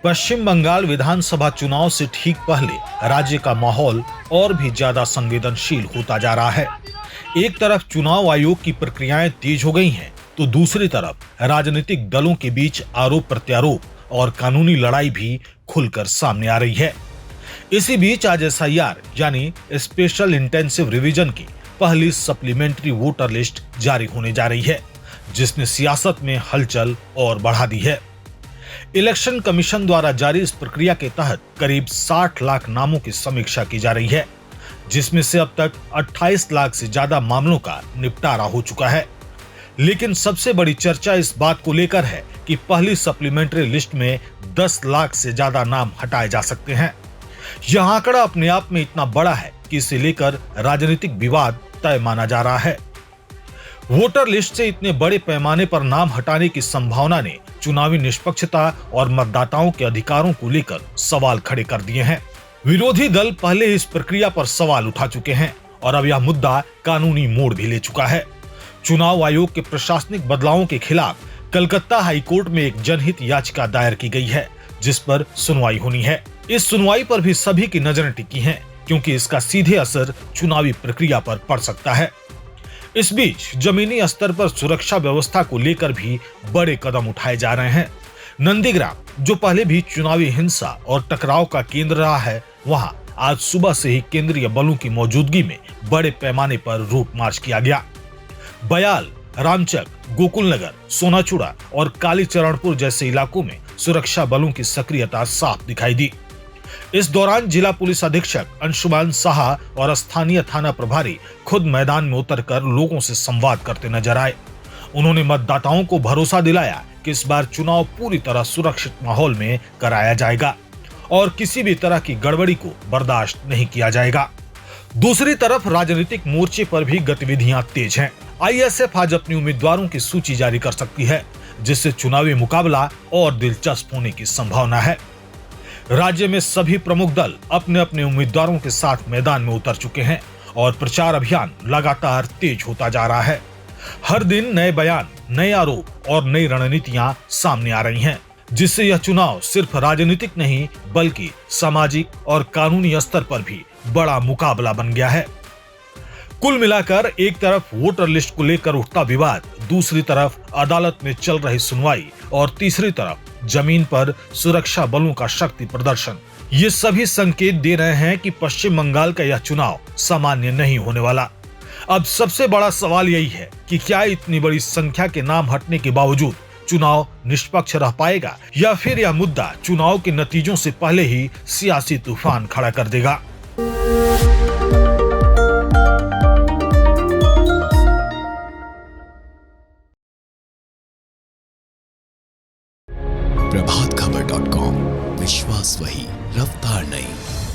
पश्चिम बंगाल विधानसभा चुनाव से ठीक पहले राज्य का माहौल और भी ज्यादा संवेदनशील होता जा रहा है। एक तरफ चुनाव आयोग की प्रक्रियाएं तेज हो गई हैं, तो दूसरी तरफ राजनीतिक दलों के बीच आरोप प्रत्यारोप और कानूनी लड़ाई भी खुलकर सामने आ रही है। इसी बीच आज SIR यानी स्पेशल इंटेंसिव रिवीजन की पहली सप्लीमेंट्री वोटर लिस्ट जारी होने जा रही है, जिसने सियासत में हलचल और बढ़ा दी है। इलेक्शन कमीशन द्वारा जारी इस प्रक्रिया के तहत करीब 60 लाख नामों की समीक्षा की जा रही है, जिसमें से अब तक 28 लाख से ज्यादा मामलों का निपटारा हो चुका है। लेकिन सबसे बड़ी चर्चा इस बात को लेकर है कि पहली सप्लीमेंट्री लिस्ट में 10 लाख से ज्यादा नाम हटाए जा सकते हैं। यह आंकड़ा अपने आप में इतना बड़ा है कि इसे लेकर राजनीतिक विवाद तय माना जा रहा है। वोटर लिस्ट से इतने बड़े पैमाने पर नाम हटाने की संभावना ने चुनावी निष्पक्षता और मतदाताओं के अधिकारों को लेकर सवाल खड़े कर दिए हैं। विरोधी दल पहले इस प्रक्रिया पर सवाल उठा चुके हैं और अब यह मुद्दा कानूनी मोड़ भी ले चुका है। चुनाव आयोग के प्रशासनिक बदलावों के खिलाफ कलकत्ता हाईकोर्ट में एक जनहित याचिका दायर की गई है, जिस पर सुनवाई होनी है। इस सुनवाई पर भी सभी की नजरें टिकी हैं, क्योंकि इसका सीधे असर चुनावी प्रक्रिया पर पड़ सकता है। इस बीच जमीनी स्तर पर सुरक्षा व्यवस्था को लेकर भी बड़े कदम उठाए जा रहे हैं। नंदीग्राम, जो पहले भी चुनावी हिंसा और टकराव का केंद्र रहा है, वहां आज सुबह से ही केंद्रीय बलों की मौजूदगी में बड़े पैमाने पर रूट मार्च किया गया। बयाल, रामचक, गोकुलनगर, सोनाचूड़ा और कालीचरणपुर जैसे इलाकों में सुरक्षा बलों की सक्रियता साफ दिखाई दी। इस दौरान जिला पुलिस अधीक्षक अंशुमान साहा और स्थानीय थाना प्रभारी खुद मैदान में उतरकर लोगों से संवाद करते नजर आए। उन्होंने मतदाताओं को भरोसा दिलाया कि इस बार चुनाव पूरी तरह सुरक्षित माहौल में कराया जाएगा और किसी भी तरह की गड़बड़ी को बर्दाश्त नहीं किया जाएगा। दूसरी तरफ राजनीतिक मोर्चे पर भी गतिविधियां तेज हैं। ISF आज अपनी उम्मीदवारों की सूची जारी कर सकती है, जिससे चुनावी मुकाबला और दिलचस्प होने की संभावना है। राज्य में सभी प्रमुख दल अपने अपने उम्मीदवारों के साथ मैदान में उतर चुके हैं और प्रचार अभियान लगातार तेज होता जा रहा है। हर दिन नए बयान, नए आरोप और नई रणनीतियां सामने आ रही हैं, जिससे यह चुनाव सिर्फ राजनीतिक नहीं बल्कि सामाजिक और कानूनी स्तर पर भी बड़ा मुकाबला बन गया है। कुल मिलाकर एक तरफ वोटर लिस्ट को लेकर उठता विवाद, दूसरी तरफ अदालत में चल रही सुनवाई और तीसरी तरफ जमीन पर सुरक्षा बलों का शक्ति प्रदर्शन, ये सभी संकेत दे रहे हैं कि पश्चिम बंगाल का यह चुनाव सामान्य नहीं होने वाला। अब सबसे बड़ा सवाल यही है कि क्या इतनी बड़ी संख्या के नाम हटने के बावजूद चुनाव निष्पक्ष रह पाएगा, या फिर यह मुद्दा चुनाव के नतीजों से पहले ही सियासी तूफान खड़ा कर देगा। प्रभातखबर.com, विश्वास वही, रफ्तार नहीं।